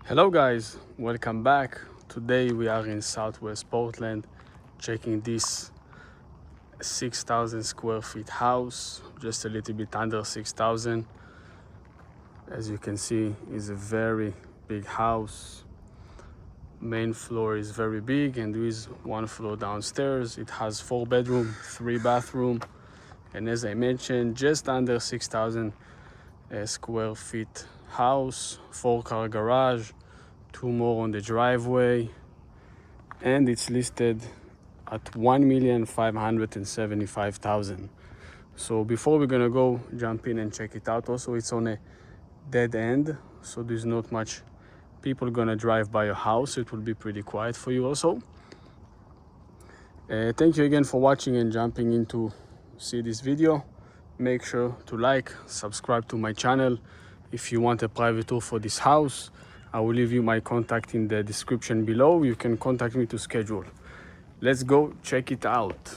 Hello guys, welcome back. Today we are in Southwest Portland checking this 6,000 square feet house, just a little bit under 6,000. As you can see, it's a very big house. Main floor is very big and there is one floor downstairs. It has 4 bedroom, 3 bathroom, and as I mentioned, just under 6,000 square feet house, 4-car garage, 2 more on the driveway, and it's listed at 1,575,000. So before we're gonna go jump in and check it out, also it's on a dead end, so there's not much people gonna drive by your house. It will be pretty quiet for you also. Thank you again for watching and jumping in to see this video. Make sure to like, subscribe to my channel. If you want a private tour for this house, I will leave you my contact in the description below. You can contact me to schedule. Let's go check it out.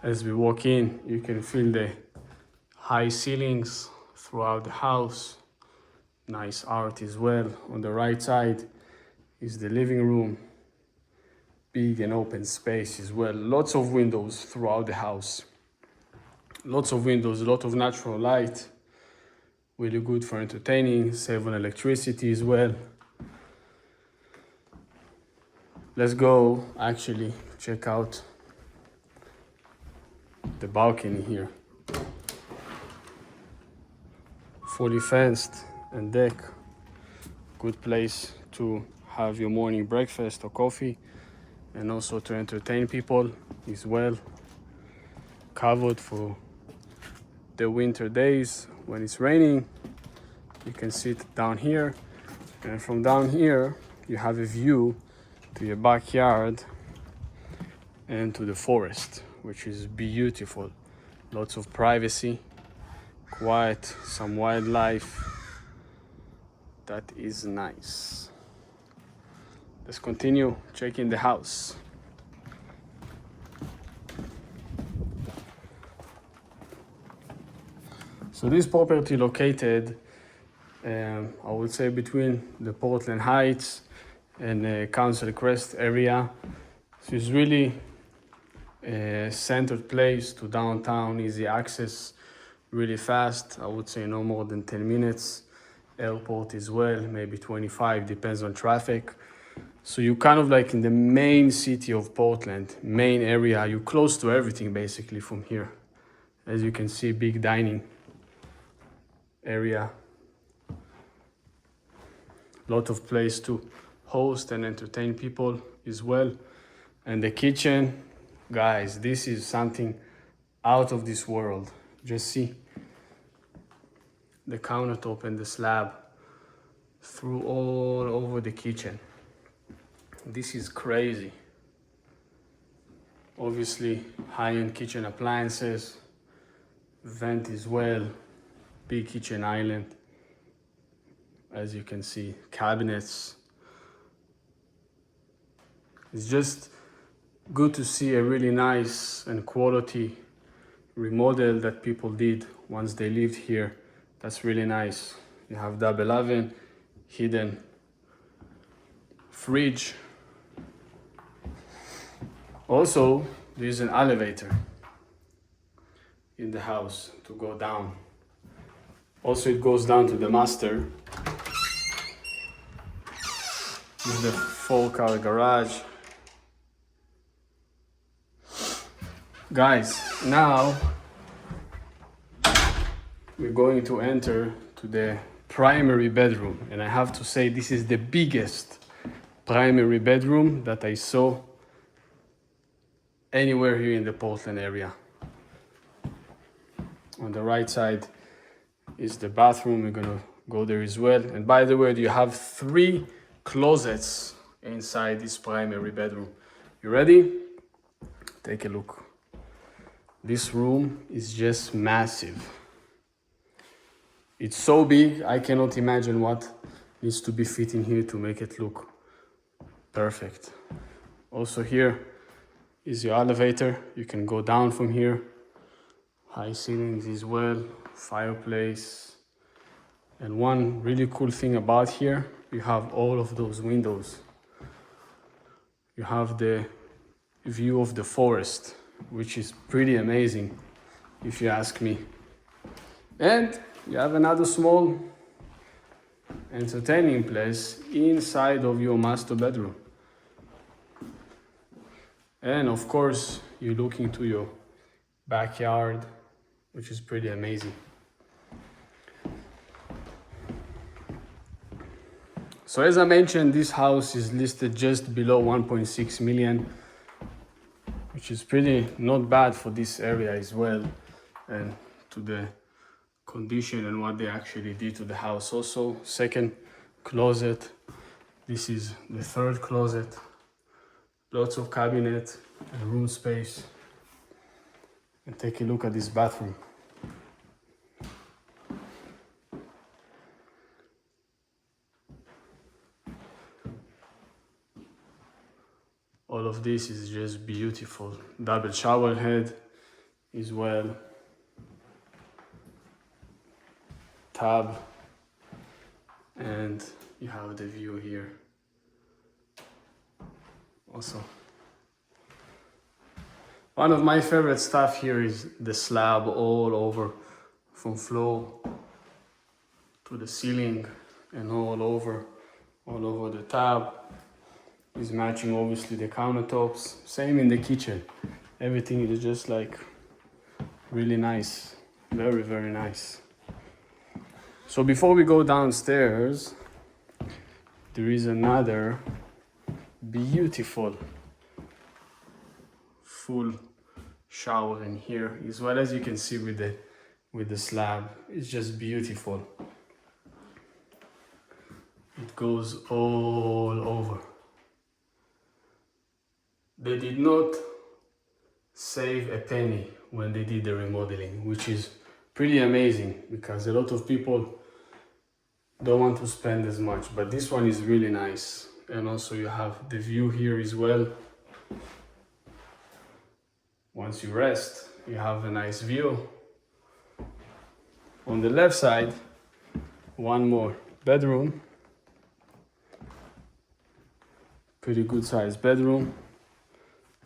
As we walk in, you can feel the high ceilings throughout the house. Nice art as well. On the right side is the living room. Big and open space as well. Lots of windows throughout the house. Lots of windows, a lot of natural light. Really good for entertaining, save on electricity as well. Let's go actually check out the balcony here. Fully fenced and deck. Good place to have your morning breakfast or coffee, and also to entertain people as well. Covered for the winter days when it's raining. You can sit down here, and from down here you have a view to your backyard and to the forest, which is beautiful. Lots of privacy, quiet, some wildlife. That is nice. Let's continue checking the house. So this property located, I would say, between the Portland Heights and Council Crest area. So it's really a centered place to downtown, easy access, really fast. I would say no more than 10 minutes. Airport as well, maybe 25, depends on traffic. So you kind of like in the main city of Portland, main area. You're close to everything basically from here. As you can see, big dining area. Lot of place to host and entertain people as well. And the kitchen, guys, this is something out of this world. Just see the countertop and the slab through all over the kitchen. This is crazy. Obviously, high-end kitchen appliances, vent as well, big kitchen island. As you can see, cabinets. It's just good to see a really nice and quality remodel that people did once they lived here. That's really nice. You have double oven, hidden fridge. Also, there's an elevator in the house to go down. Also, it goes down to the master. This is the 4-car garage. Guys, now we're going to enter to the primary bedroom, and I have to say this is the biggest primary bedroom that I saw anywhere here in the Portland area. On the right side is the bathroom. We're gonna go there as well. And by the way, you have 3 closets inside this primary bedroom. You ready? Take a look. This room is just massive. It's so big, I cannot imagine what needs to be fit in here to make it look perfect. Also here is your elevator. You can go down from here. High ceilings as well, fireplace. And one really cool thing about here, you have all of those windows. You have the view of the forest, which is pretty amazing, if you ask me. And you have another small entertaining place inside of your master bedroom. And of course, you look into your backyard, which is pretty amazing. So as I mentioned, this house is listed just below 1.6 million, which is pretty not bad for this area as well, and to the condition and what they actually did to the house. Also, second closet. This is the third closet. Lots of cabinet and room space. And take a look at this bathroom. All of this is just beautiful. Double shower head as well. Tub. And you have the view here. Also, one of my favorite stuff here is the slab all over, from floor to the ceiling and all over the tub. Is matching obviously the countertops. Same in the kitchen. Everything is just like really nice. Very, very nice. So before we go downstairs, there is another beautiful full shower in here, as well as you can see with the slab. It's just beautiful. It goes all over. They did not save a penny when they did the remodeling, which is pretty amazing because a lot of people don't want to spend as much, but this one is really nice. And also you have the view here as well. Once you rest, you have a nice view. On the left side, one more bedroom. Pretty good sized bedroom.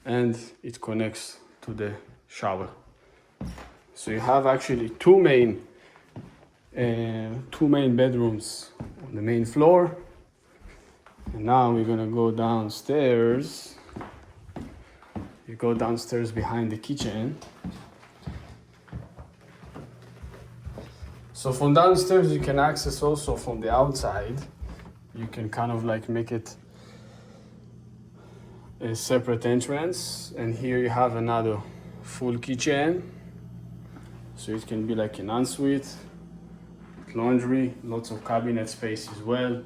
And it connects to the shower. So you have actually two main bedrooms on the main floor. And now we're gonna go downstairs. You go downstairs behind the kitchen. So from downstairs you can access also from the outside. You can kind of like make it a separate entrance, and here you have another full kitchen, so it can be like an ensuite, laundry, lots of cabinet space as well,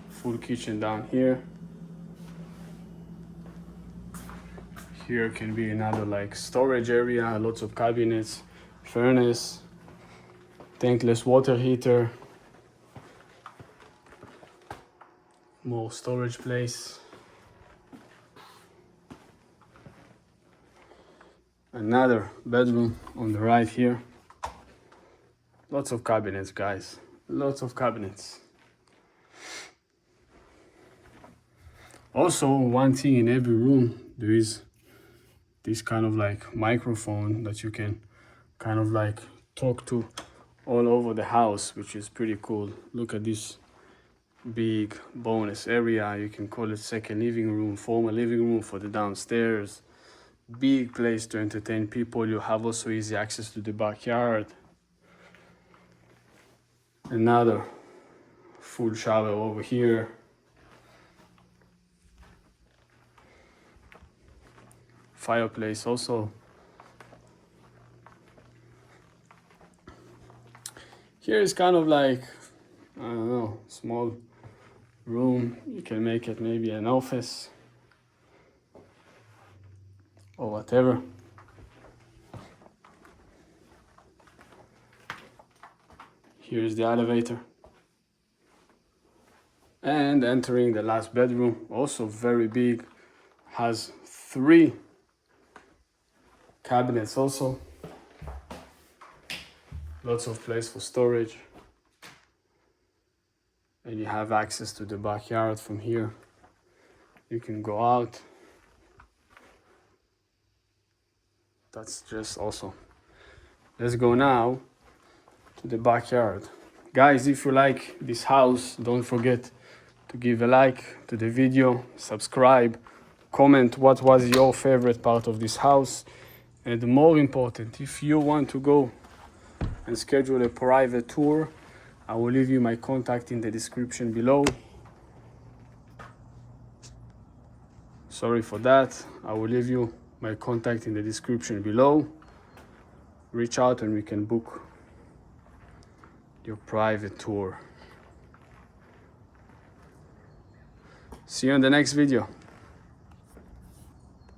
full kitchen down here. Here can be another like storage area, lots of cabinets, furnace, tankless water heater, more storage place. Another bedroom on the right here. Lots of cabinets, guys. Lots of cabinets. Also, one thing in every room, there is this kind of like microphone that you can kind of like talk to all over the house, which is pretty cool. Look at this big bonus area. You can call it second living room, former living room for the downstairs. Big place to entertain people. You have also easy access to the backyard. Another full shower over here. Fireplace also. Here is kind of like, I don't know, small room. You can make it maybe an office or whatever. Here's the elevator. And entering the last bedroom, also very big, has 3 cabinets also. Lots of place for storage. And you have access to the backyard from here. You can go out. That's just awesome. Let's go now to the backyard. Guys, if you like this house, don't forget to give a like to the video, subscribe, comment what was your favorite part of this house. And more important, if you want to go and schedule a private tour, I will leave you my contact in the description below. Sorry for that. I will leave you my contact in the description below. Reach out and we can book your private tour. See you in the next video.